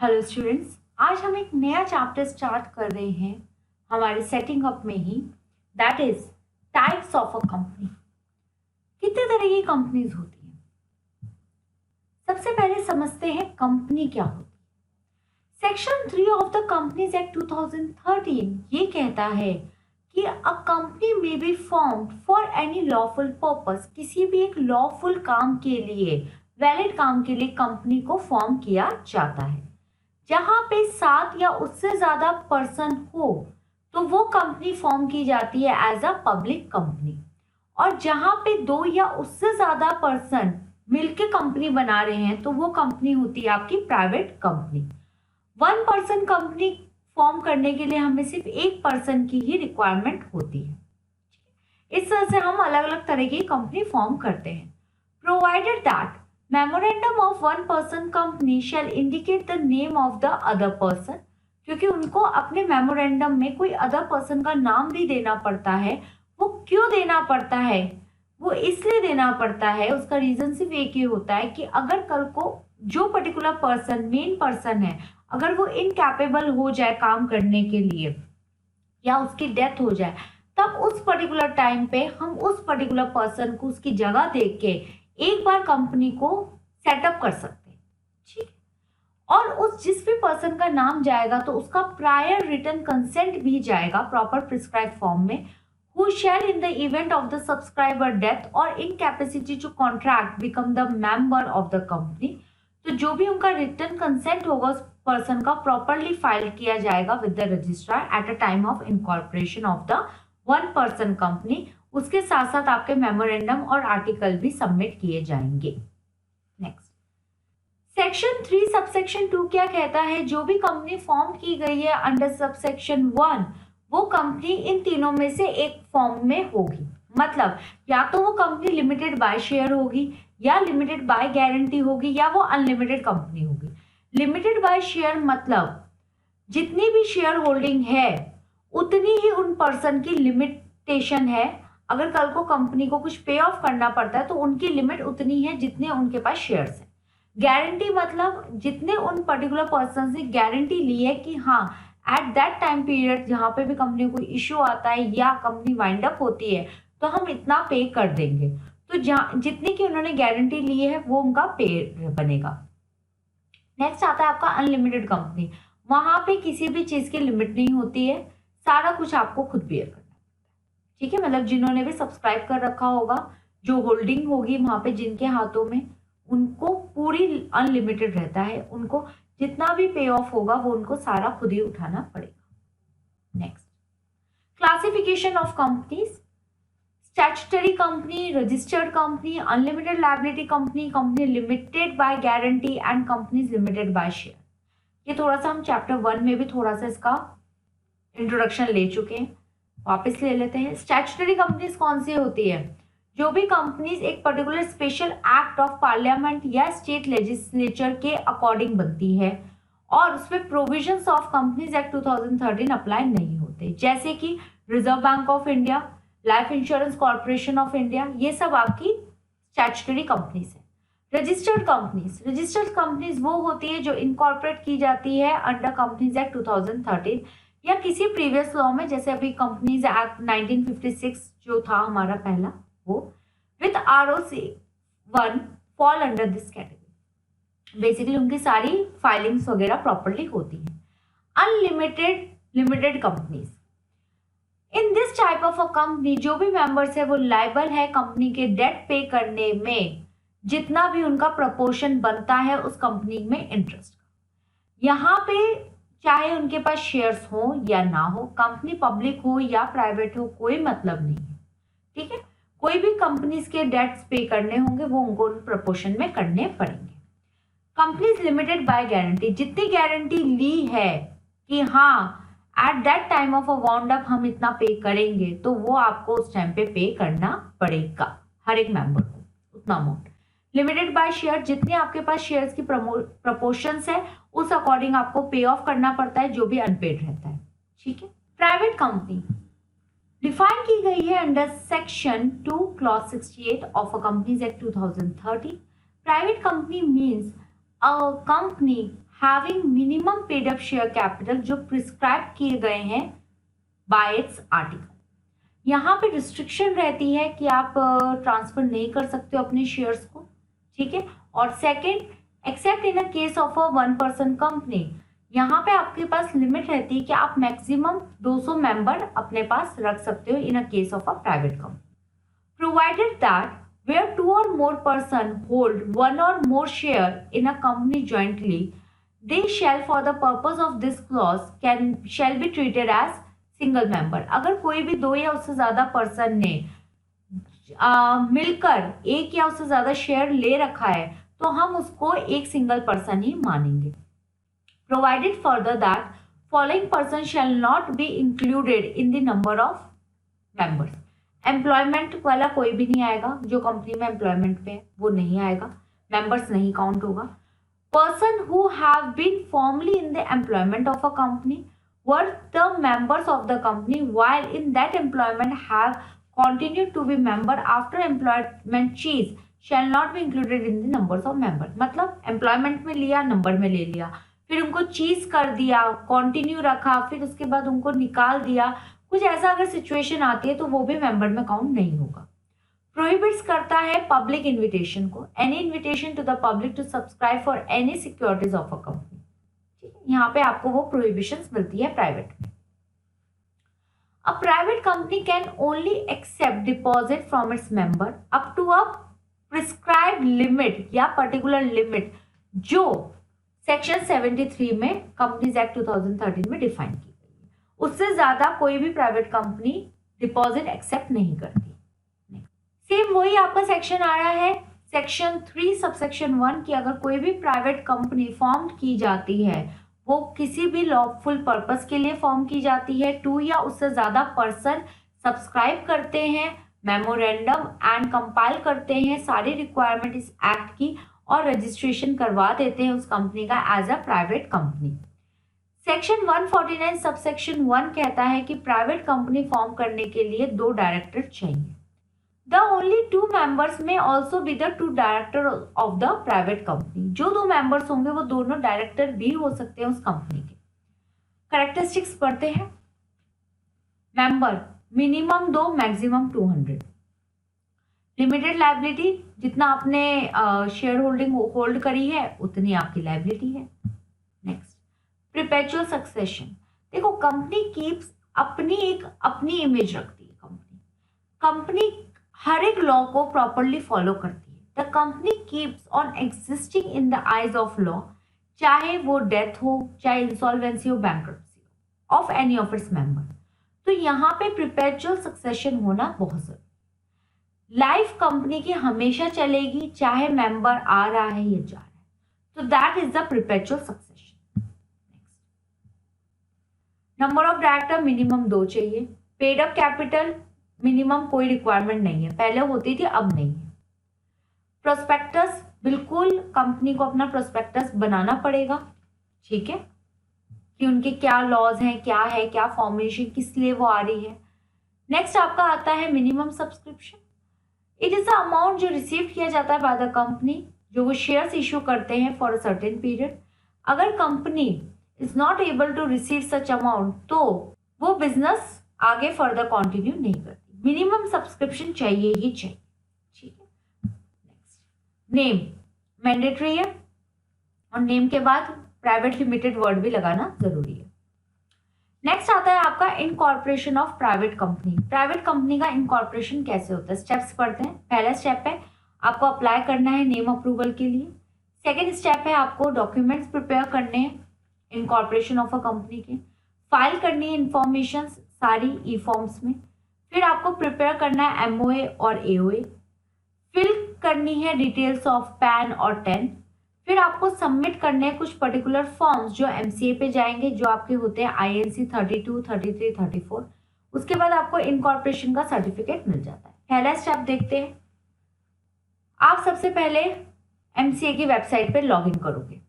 Hello students, आज हम एक नया चैप्टर स्टार्ट कर रहे हैं हमारे सेटिंग अप में ही, that is types of a company. कितने तरह की कंपनीज होती हैं? सबसे पहले समझते हैं कंपनी क्या होती है। Section 3 of the companies act 2013 ये कहता है कि अ कंपनी में be formed for any lawful purpose, किसी भी एक लॉफुल काम के लिए, वैलिड काम के लिए कंपनी को फॉर्म किया जाता है। जहां पे 7 या उससे ज्यादा पर्सन हो तो वो कंपनी फॉर्म की जाती है एज अ पब्लिक कंपनी, और जहां पे 2 या उससे ज्यादा पर्सन मिलके कंपनी बना रहे हैं तो वो कंपनी होती है आपकी private company. 1 person company form करने के लिए हमें सिर्फ 1 पर्सन की ही रिक्वायरमेंट होती है। इस तरह से हम अलग अलग तरह की कंपनी फॉर्म करते हैं। Provided that memorandum of 1 person company shall indicate the name of the other person, क्योंकि उनको अपने मेमोरेंडम में कोई अदर पर्सन का नाम भी देना पड़ता है। वो क्यों देना पड़ता है? वो इसलिए देना पड़ता है, उसका रीजन सिर्फ एक ही होता है कि अगर कल को जो पर्टिकुलर पर्सन, मेन पर्सन है, अगर वो इनकैपेबल हो जाए काम करने के लिए या उसकी डेथ हो जाए, तब उस पर्टिकुलर टाइम पे हम उस पर्टिकुलर पर्सन को उसकी जगह देख के एक बार कंपनी को सेटअप कर सकते हैं। ठीक, और उस जिस भी पर्सन का नाम जाएगा तो उसका प्रायर रिटन कंसेंट भी जाएगा प्रॉपर प्रिस्क्राइब फॉर्म में। Who shall in the event of the subscriber death और incapacity to contract become the member of the company. तो जो भी उनका रिटन कंसेंट होगा उस पर्सन का प्रॉपरली फाइल किया जाएगा with the registrar at a time of incorporation of the 1 person company. उसके साथ साथ आपके मेमोरेंडम और आर्टिकल भी सबमिट किए जाएंगे। नेक्स्ट, सेक्शन 3 सबसेक्शन 2 क्या कहता है? जो भी कंपनी फॉर्म की गई है अंडर सबसेक्शन 1, वो कंपनी इन तीनों में से एक फॉर्म में होगी। मतलब या तो वो कंपनी लिमिटेड बाय शेयर होगी, या लिमिटेड बाय गारंटी होगी, या वो अनलिमिटेड कंपनी होगी। लिमिटेड बाय शेयर मतलब जितनी भी शेयर होल्डिंग है उतनी ही उन पर्सन की लिमिटेशन है। अगर कल को कंपनी को कुछ पे ऑफ करना पड़ता है तो उनकी लिमिट उतनी है जितने उनके पास शेयर्स है। गारंटी मतलब जितने उन पर्टिकुलर पर्सन से गारंटी ली है कि हाँ एट दैट टाइम पीरियड जहां पे भी कंपनी को इश्यू आता है या कंपनी वाइंड अप होती है तो हम इतना पे कर देंगे। तो जहां जितने की उन्होंने गारंटी ली है वो उनका पे बनेगा। नेक्स्ट आता है आपका अनलिमिटेड कंपनी। वहां पे किसी भी चीज की लिमिट नहीं होती है, सारा कुछ आपको खुद बेयर करना है। ठीक है, मतलब जिन्होंने भी सब्सक्राइब कर रखा होगा, जो होल्डिंग होगी वहां पे जिनके हाथों में, उनको पूरी अनलिमिटेड रहता है। उनको जितना भी पे ऑफ होगा वो उनको सारा खुद ही उठाना पड़ेगा। Next, classification of companies. Statutory company, registered company, unlimited liability company, company limited by guarantee and companies limited by share. ये थोड़ा सा हम चैप्टर 1 में भी थोड़ा सा इसका इंट्रोडक्शन ले चुके हैं, वापस ले लेते हैं। स्टैट्यूटरी कंपनीज कौन सी होती है? जो भी कंपनीज एक particular special act of parliament या स्टेट लेजिस्लेचर के अकॉर्डिंग बनती है और उसमें provisions of companies act 2013 apply नहीं होते, जैसे कि reserve bank of India, life insurance corporation of India, ये सब आपकी स्टैट्यूटरी कंपनीज है। रजिस्टर्ड कंपनीज वो होती है जो इनकॉर्पोरेट की जाती है अंडर कंपनीज एक्ट 2013 या किसी प्रीवियस लॉ में, जैसे अभी कंपनीज एक्ट 1956 जो था हमारा पहला, वो with ROC 1 fall under this category. Basically उनकी सारी फाइलिंग्स वगैरह प्रॉपरली होती है। Unlimited limited companies, in this type of a company जो भी मेंबर्स है वो लायबल है कंपनी के डेट पे करने में जितना भी उनका प्रपोर्शन बनता है उस कंपनी में इंटरेस्ट का। यहाँ पे चाहे उनके पास शेयर्स हो या ना हो, कंपनी पब्लिक हो या प्राइवेट हो, कोई मतलब नहीं है। ठीक है, कोई भी कंपनीज के डेट्स पे करने होंगे वो उनको उन प्रपोर्शन में करने पड़ेंगे। कंपनीज लिमिटेड बाय गारंटी, जितनी गारंटी ली है कि हाँ at that time of a wound up हम इतना पे करेंगे, तो वो आपको उस टाइम पे करना पड़ेगा हर एक मेंबर को उतना अमाउंट। लिमिटेड बाय शेयर, जितने आपके पास शेयर्स की प्रपोर्शंस है उस अकॉर्डिंग आपको पे ऑफ करना पड़ता है जो भी अनपेड रहता है। ठीक है, प्राइवेट कंपनी डिफाइन की गई है under section 2 clause 68 of a companies act 2013। Private company means a company having minimum paid up share capital जो प्रिस्क्राइब किए गए हैं बाय इट्स आर्टिकल। यहाँ पे रिस्ट्रिक्शन रहती है कि आप ट्रांसफर नहीं कर सकते हो अपने शेयर्स को, ठीक है। और second, accept in a case of a 1 person company, यहाँ पे आपके पास लिमिट रहती है कि आप मैक्सिमम 200 मेंबर अपने पास रख सकते हो in a case of a private company, provided that where 2 or more person hold 1 or more share in a company jointly, they shall for the purpose of this clause shall be treated as single member। अगर कोई भी 2 या उससे ज्यादा person ने मिलकर 1 या उससे ज्यादा शेयर ले रखा है तो हम उसको एक सिंगल पर्सन ही मानेंगे। Provided further that following person shall not be included in the number of members. Employment वाला कोई भी नहीं आएगा, जो कंपनी में एम्प्लॉयमेंट पे है वो नहीं आएगा, मेंबर्स नहीं काउंट होगा। Person who have been formally in the employment of a company were the members of the company while in that employment have continued to be member after employment चीज shall not be included in the numbers of member। मतलब employment में लिया, number में ले लिया, फिर उनको चीज कर दिया, कंटिन्यू रखा, फिर उसके बाद उनको निकाल दिया, कुछ ऐसा अगर सिचुएशन आती है तो वो भी मेंबर में काउंट नहीं होगा। प्रोहिबिट्स करता है पब्लिक इन्विटेशन को, any invitation to the public to subscribe for any securities of a company, ठीक है। यहाँ पे आपको वो प्रोहिबिशंस मिलती है प्राइवेट में। A private company can only accept deposit from its member up to a prescribed limit या पर्टिकुलर लिमिट जो सेक्शन 73 में कंपनीज एक्ट 2013 में डिफाइन की। उससे ज्यादा कोई भी प्राइवेट कंपनी डिपॉजिट एक्सेप्ट नहीं करती। सेम वही आपका सेक्शन आ रहा है सेक्शन 3 सबसेक्शन 1 की अगर कोई भी प्राइवेट कंपनी फॉर्म की जाती है वो किसी भी लॉफुल पर्पस के लिए फॉर्म की जाती है, 2 या उससे ज्यादा पर्सन सब्सक्राइब करते हैं, मेमोरेंडम एंड कंपाइल करते हैं सारी रिक्वायरमेंट इस एक्ट की और रजिस्ट्रेशन करवा देते हैं उस कंपनी का as a private company. Section 149 subsection 1 कहता है कि प्राइवेट कंपनी फॉर्म करने के लिए 2 डायरेक्टर चाहिए। द ओनली 2 मेंबर्स में also be the 2 director of the private company. जो 2 मेंबर्स होंगे वो दोनों डायरेक्टर भी हो सकते हैं उस कंपनी के। कैरेक्टरिस्टिक्स पढ़ते हैं। Member minimum 2 maximum 200। Limited liability जितना आपने शेयर होल्डिंग होल्ड करी है उतनी आपकी लाइबिलिटी है। Next, perpetual succession. देखो कंपनी कीप्स अपनी इमेज रखती है। कंपनी हर एक लॉ को प्रॉपरली फॉलो करती है। The company keeps on existing in the eyes of law, चाहे वो डेथ हो, चाहे इंसॉल्वेंसी हो, बैंक्रप्सी हो of any of its member. तो यहाँ पे परपेचुअल सक्सेशन होना बहुत जरूरी। लाइफ कंपनी की हमेशा चलेगी चाहे मेंबर आ रहा है या जा रहा है, तो that is the perpetual succession. Number of director minimum 2 चाहिए। पेड अप कैपिटल मिनिमम कोई रिक्वायरमेंट नहीं है, पहले होती थी अब नहीं है। प्रोस्पेक्टस बिल्कुल कंपनी को अपना प्रोस्पेक्टस बनाना पड़ेगा, ठीक है, कि उनके क्या लॉज हैं, क्या फॉर्मेशन, किस लिए वो आ रही है। नेक्स्ट आपका आता है minimum subscription. It is the amount जो रिसीव किया जाता है बाय द कंपनी, जो वो शेयर्स इशू करते हैं फॉर अ सर्टेन पीरियड। अगर company is not able to receive such amount तो वो बिजनेस आगे फर्दर कंटिन्यू नहीं करती। मिनिमम सब्सक्रिप्शन चाहिए ही चाहिए, ठीक है। नेक्स्ट, नेम मैंडेटरी है और नेम के बाद प्राइवेट लिमिटेड वर्ड भी लगाना जरूरी है। नेक्स्ट आता है आपका incorporation of private company. Private company का इनकॉर्पोरेशन कैसे होता है, स्टेप्स पढ़ते हैं। पहला स्टेप है आपको अप्लाई करना है नेम अप्रूवल के लिए। सेकेंड स्टेप है आपको डॉक्यूमेंट्स प्रिपेयर करने हैं इनकॉर्पोरेशन ऑफ अ कंपनी के, फाइल करनी है इंफॉर्मेशन सारी ई फॉर्म्स में, फिर आपको प्रिपेयर करना है एमओए और एओए, फिल करनी है डिटेल्स ऑफ पैन और 10, फिर आपको सबमिट करने हैं कुछ पर्टिकुलर फॉर्म्स जो एमसीए पे जाएंगे, जो आपके होते हैं आईएनसी 32, 33, 34। उसके बाद आपको इनकॉर्पोरेशन का सर्टिफिकेट मिल जाता है। पहला स्टेप देखते हैं। आप सबसे पहले एमसीए की वेबसाइट पे लॉगिन करोगे।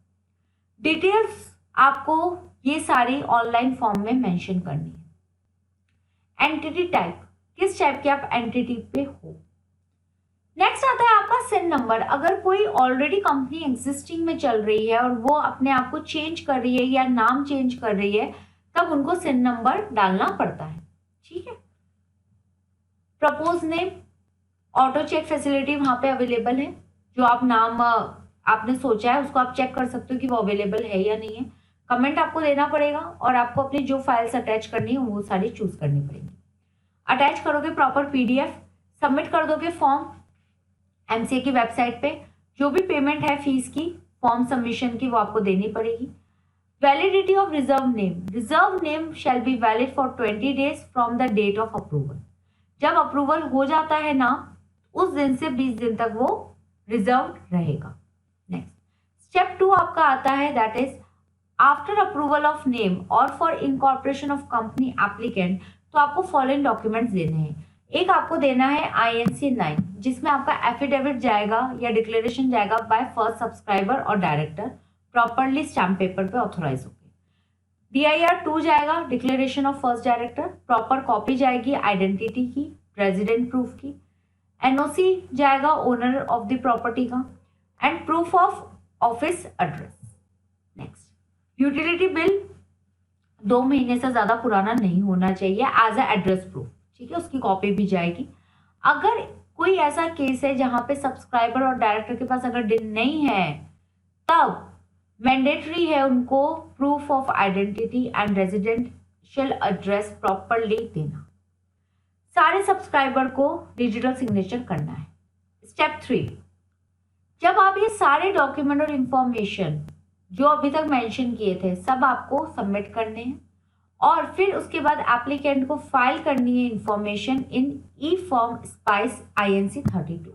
डिटेल्स आपको ये सारी ऑनलाइन फॉर्म में मेंशन करनी है। एंटिटी टाइप, किस टाइप के आप एंटिटी पे हो। नेक्स्ट आता है आपका सिन नंबर। अगर कोई ऑलरेडी कंपनी एग्जिस्टिंग में चल रही है और वो अपने आप को चेंज कर रही है या नाम चेंज कर रही है, तब उनको सिन नंबर डालना पड़ता है। ठीक है। Propose name, auto check facility वहां पे अवेलेबल है। जो आप नाम आपने सोचा है उसको आप चेक कर सकते हो कि वो अवेलेबल है या नहीं है। कमेंट आपको देना पड़ेगा और आपको अपनी जो फाइल्स अटैच करनी है वो सारी चूज करनी पड़ेगी। अटैच करोगे प्रॉपर पीडीएफ, सबमिट कर दोगे फॉर्म एमसीए की वेबसाइट पे। जो भी पेमेंट है फीस की फॉर्म सबमिशन की वो आपको देनी पड़ेगी। Validity of reserve name shall be valid for 20 days from the date of approval. जब अप्रूवल हो जाता है ना, उस दिन से 20 दिन तक वो रिजर्व रहेगा। नेक्स्ट स्टेप 2 आपका आता है, that is after approval of name और for incorporation of company applicant, तो आपको फॉलोइंग डॉक्यूमेंट्स देने हैं। एक आपको देना है INC 9, जिसमें आपका एफिडेविट जाएगा या डिक्लेरेशन जाएगा बाय फर्स्ट सब्सक्राइबर और डायरेक्टर, प्रॉपरली स्टैम्प पेपर पे ऑथोराइज होकर। DIR 2 जाएगा, declaration of first director, proper copy जाएगी आइडेंटिटी की, रेजिडेंट प्रूफ की। NOC जाएगा ओनर ऑफ द प्रॉपर्टी का, and proof of office address. Next utility bill 2 महीने से ज्यादा पुराना नहीं होना चाहिए एज अ एड्रेस प्रूफ। ठीक है, उसकी कॉपी भी जाएगी। अगर कोई ऐसा केस है जहां पे सब्सक्राइबर और डायरेक्टर के पास अगर डिन नहीं है, तब मैंडेटरी है उनको proof of identity and residential address properly देना। सारे सब्सक्राइबर को डिजिटल सिग्नेचर करना है। स्टेप 3, जब आप ये सारे डॉक्यूमेंट और इंफॉर्मेशन जो अभी तक मेंशन किए थे सब आपको सबमिट करने हैं, और फिर उसके बाद एप्लीकेंट को फाइल करनी है information in E form spice INC 32।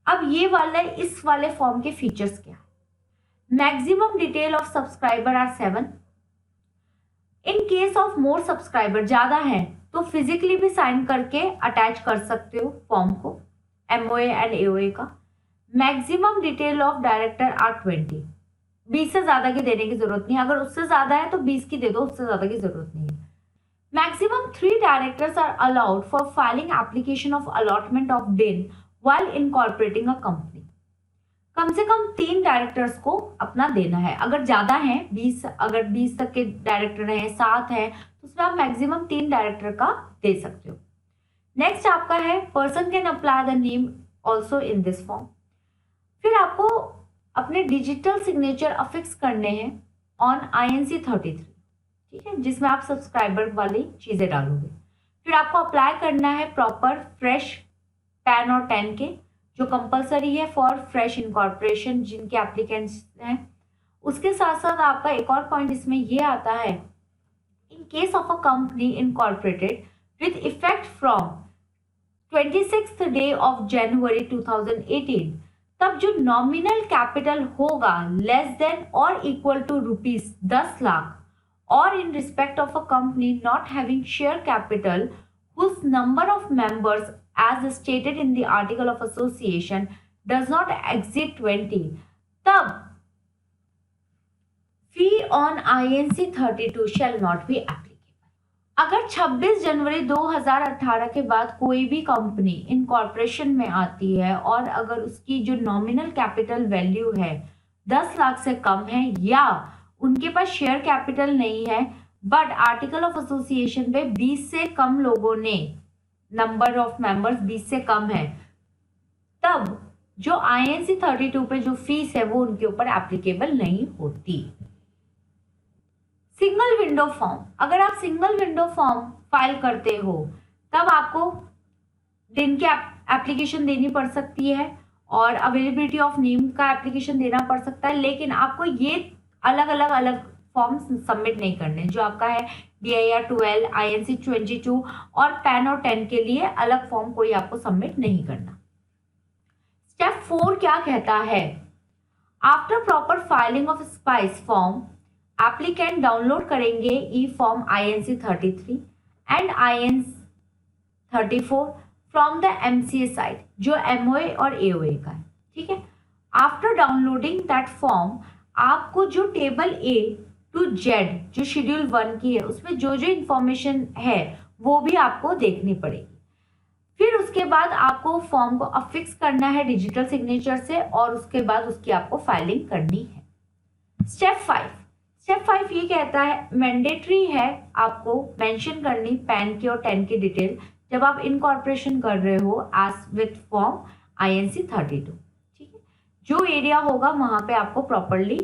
अब ये वाला इस वाले फॉर्म के फीचर्स क्या है? Maximum detail of subscriber are 7। In case of more subscriber ज्यादा है तो फिजिकली भी साइन करके अटैच कर सकते हो फॉर्म को, MOA एंड AOA का। Maximum detail of director are 20। 20 से ज्यादा की देने की जरूरत नहीं है, अगर उससे ज्यादा है तो 20 की दे दो, उससे ज्यादा की जरूरत नहीं है। Maximum 3 directors are allowed for filing application of allotment of DIN while incorporating a company. कम से कम 3 डायरेक्टर्स को अपना देना है। अगर ज्यादा है 20, अगर 20 तक के डायरेक्टर हैं, 7 हैं, तो उसमें आप मैक्सिमम 3 डायरेक्टर का दे सकते हो। नेक्स्ट आपका है person can apply the name also in this form. फिर आपको अपने डिजिटल सिग्नेचर अफिक्स करने हैं ऑन INC 33। ठीक है, जिसमें आप सब्सक्राइबर वाली चीजें डालोगे। फिर आपको अप्लाई करना है प्रॉपर फ्रेश पैन और 10 के, जो कंपलसरी है फॉर फ्रेश इनकॉर्पोरेशन जिनके एप्लीकेंट्स हैं। उसके साथ साथ आपका एक और पॉइंट इसमें ये आता है, इन case of a company incorporated with effect from 26th day of January 2018, तब जो नॉमिनल कैपिटल होगा लेस देन और इक्वल टू ₹10 लाख, और in respect of a company not having share capital whose number of members as stated in the article of association does not exceed 20, तब fee on INC 32 shall not be applicable। अगर 26 जनवरी 2018 के बाद कोई भी company incorporation में आती है और अगर उसकी जो नॉमिनल कैपिटल वैल्यू है 10 लाख से कम है, या उनके पास शेयर कैपिटल नहीं है बट आर्टिकल ऑफ एसोसिएशन पे 20 से कम लोगों ने, नंबर ऑफ मेंबर्स 20 से कम है, तब जो INC 32 पे जो फीस है वो उनके ऊपर एप्लीकेबल नहीं होती। सिंगल विंडो फॉर्म, अगर आप सिंगल विंडो फॉर्म फाइल करते हो तब आपको दिन की एप्लीकेशन देनी पड़ सकती है और अवेलेबिलिटी ऑफ नेम का एप्लीकेशन देना पड़ सकता है, लेकिन आपको ये अलग फॉर्म सबमिट नहीं करने। जो आपका है DIR 12, INC 22 और पैन और 10 के लिए अलग फॉर्म कोई आपको सबमिट नहीं करना। स्टेप 4 क्या कहता है? After proper filing of spice form, applicant download करेंगे E form INC 33 and INC 34 from the MCA site, जो MOA और AOA का है। ठीक है, आफ्टर डाउनलोडिंग दैट फॉर्म आपको जो टेबल A to Z जो शेड्यूल 1 की है उसमें जो जो इंफॉर्मेशन है वो भी आपको देखनी पड़ेगी। फिर उसके बाद आपको फॉर्म को अफिक्स करना है डिजिटल सिग्नेचर से और उसके बाद उसकी आपको फाइलिंग करनी है। स्टेप 5 ये कहता है मैंडेटरी है आपको मेंशन करनी पैन की और 10 की डिटेल जब आप इनकॉर्पोरेशन कर रहे हो एज विथ फॉर्म INC 32। ठीक है, जो एरिया होगा वहां पे आपको प्रॉपरली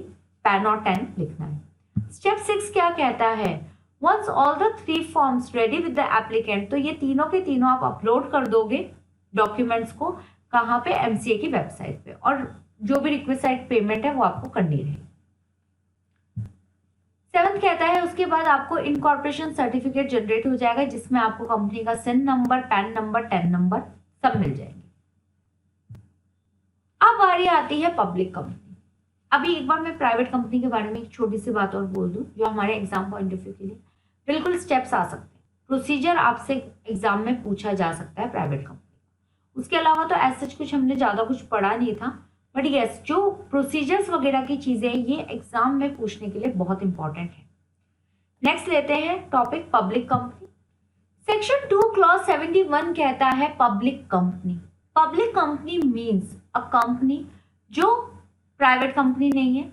पैन और 10 लिखना है। स्टेप 6 क्या कहता है, once all the 3 forms ready with the applicant, तो ये तीनों के तीनों आप अपलोड कर दोगे डॉक्यूमेंट्स को कहाँ पे, MCA की वेबसाइट पे, और जो भी रिक्वेस्ट पेमेंट है वो आपको करनी रहेगी। 7 कहता है उसके बाद आपको इनकॉर्पोरेशन सर्टिफिकेट जनरेट हो जाएगा जिसमें आपको कंपनी का SIN number, pan number, 10 number सब मिल जाएंगे। अब बारी आती है पब्लिक कंपनी। अभी एक बार मैं प्राइवेट कंपनी के बारे में एक छोटी सी बात और बोल दूं जो हमारे एग्जाम पॉइंट ऑफ व्यू के लिए बिल्कुल स्टेप्स आ सकते हैं, प्रोसीजर आपसे एग्जाम में पूछा जा सकता है प्राइवेट कंपनी। उसके अलावा तो ऐसा कुछ हमने ज्यादा कुछ पढ़ा नहीं था, बट यस जो प्रोसीजर्स वगैरह की चीजें ये एग्जाम में पूछने के लिए बहुत इंपॉर्टेंट है। नेक्स्ट लेते हैं topic public company. Section 2 clause 71 कहता है public company. Public company means a company जो प्राइवेट कंपनी नहीं है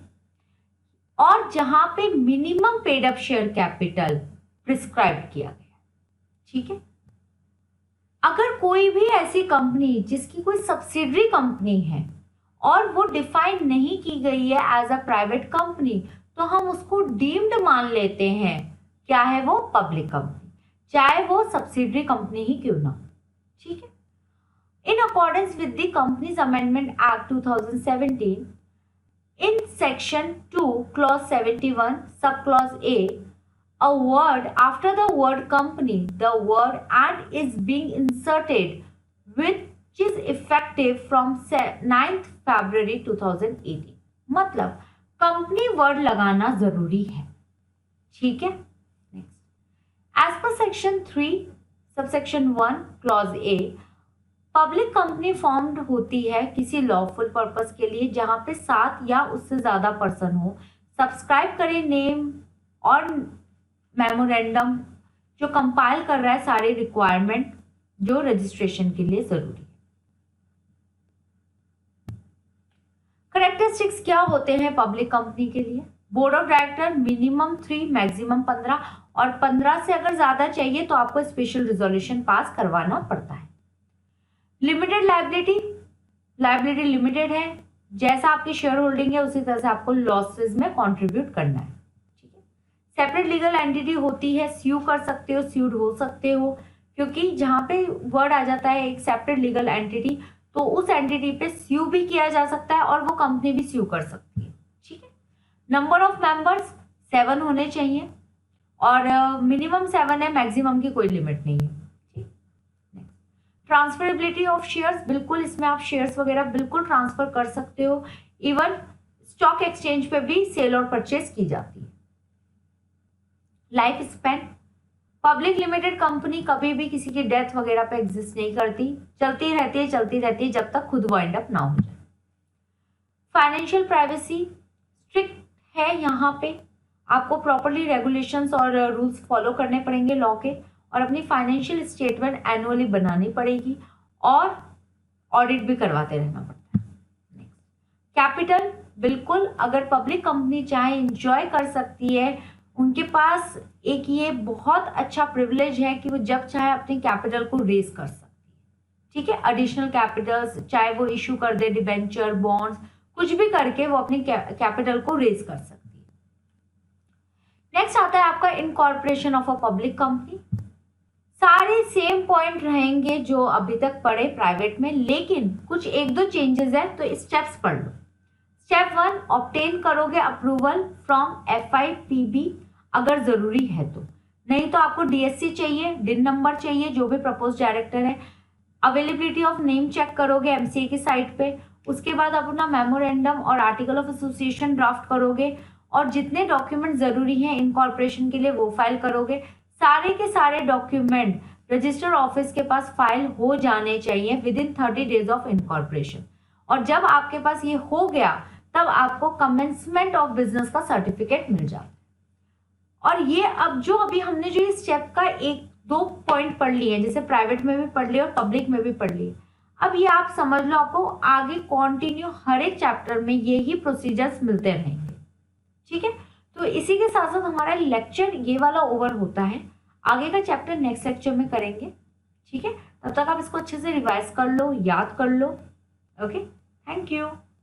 और जहां पे minimum paid up share capital prescribe किया गया। ठीक है, अगर कोई भी ऐसी कंपनी जिसकी कोई सब्सिडरी कंपनी है और वो डिफाइन नहीं की गई है एज अ प्राइवेट कंपनी, तो हम उसको डीम्ड मान लेते हैं, क्या है वो, पब्लिक कंपनी, चाहे वो सब्सिडरी कंपनी ही क्यों ना। ठीक है, in accordance with the Companies Amendment Act 2017, in section 2 clause 71 subclause a word after the word company, the word and is being inserted which is effective from 9th February 2018। मतलब company word लगाना जरूरी है। ठीक है, next as per section 3 subsection 1 clause A, public company formed होती है किसी lawful purpose के लिए जहां पे 7 या उससे ज्यादा पर्सन हो, सब्सक्राइब करे नेम और मेमोरेंडम जो कंपाइल कर रहा है सारे रिक्वायरमेंट जो रजिस्ट्रेशन के लिए जरूरी है। कैरेक्टरिस्टिक्स क्या होते हैं पब्लिक कंपनी के लिए, board of director minimum 3 maximum 15 और 15 से अगर ज्यादा चाहिए तो आपको स्पेशल रिजोल्यूशन पास करवाना पड़ता है। लिमिटेड लाइबिलिटी लिमिटेड है, जैसा आपकी शेयर होल्डिंग है उसी तरह से आपको लॉसेस में कंट्रीब्यूट करना है। ठीक है, सेपरेट लीगल एंटिटी होती है, स्यू कर सकते हो, स्यूड हो सकते हो, क्योंकि जहां पे वर्ड आ जाता है एक सेपरेट लीगल एंटिटी तो उस एंटिटी पे स्यू भी किया जा सकता है और वो कंपनी भी स्यू कर सकती है। ठीक है, नंबर ऑफ मेंबर्स 7 होने चाहिए और मिनिमम 7 है, मैक्सिमम की कोई लिमिट नहीं है। ट्रांसफरेबिलिटी ऑफ शेयर्स, बिल्कुल इसमें आप शेयर्स वगैरह बिल्कुल ट्रांसफर कर सकते हो, इवन स्टॉक एक्सचेंज पे भी सेल और परचेज की जाती है। Life span, public limited company कभी भी किसी की डेथ वगैरह पे एग्जिस्ट नहीं करती, चलती रहती है जब तक खुद वाइंड अप ना हो जाए। फाइनेंशियल प्राइवेसी स्ट्रिक्ट है, यहाँ पे आपको प्रॉपरली रेगुलेशंस और रूल्स फॉलो करने पड़ेंगे लॉ के, और अपनी फाइनेंशियल स्टेटमेंट एनुअली बनानी पड़ेगी और ऑडिट भी करवाते रहना पड़ता है। कैपिटल, बिल्कुल अगर पब्लिक कंपनी चाहे इंजॉय कर सकती है, उनके पास एक ये बहुत अच्छा प्रिविलेज है कि वो जब चाहे अपने कैपिटल को रेज कर सकती है। ठीक है, एडिशनल कैपिटल्स चाहे वो इशू कर दे, डिबेंचर, बॉन्ड्स, कुछ भी करके वो अपनी कैपिटल को रेज कर सकती है। नेक्स्ट आता है आपका incorporation of a public company. सारे सेम पॉइंट रहेंगे जो अभी तक पढ़े प्राइवेट में, लेकिन कुछ 1-2 चेंजेस है तो स्टेप्स पढ़ लो। स्टेप 1, ऑब्टेन करोगे अप्रूवल फ्रॉम FIPB अगर जरूरी है तो, नहीं तो आपको DSC चाहिए, डिन नंबर चाहिए जो भी प्रपोज डायरेक्टर है। अवेलेबिलिटी ऑफ नेम चेक करोगे MCA की साइट पे, उसके बाद अपना मेमोरेंडम और आर्टिकल ऑफ एसोसिएशन ड्राफ्ट करोगे और जितने डॉक्यूमेंट जरूरी हैं इनकॉर्पोरेशन के लिए वो फाइल करोगे। सारे के सारे डॉक्यूमेंट रजिस्टर ऑफिस के पास फाइल हो जाने चाहिए विदिन 30 डेज ऑफ इनकॉर्पोरेशन, और जब आपके पास ये हो गया तब आपको कमेंसमेंट ऑफ बिजनेस का सर्टिफिकेट मिल जाता है। और ये अब जो अभी हमने जो इस स्टेप का 1 2 पॉइंट पढ़ लिए, जैसे प्राइवेट में भी पढ़ लिए और पब्लिक में भी पढ़ लिए। अब ये आप समझ लो, आपको आगे कॉन्टिन्यू हर एक चैप्टर में यही प्रोसीजर्स मिलते रहेंगे। ठीक है, तो इसी के साथ साथ हमारा लेक्चर ये वाला ओवर होता है। आगे का चैप्टर नेक्स्ट लेक्चर में करेंगे। ठीक है, तब तक आप इसको अच्छे से रिवाइज कर लो, याद कर लो। Okay, thank you.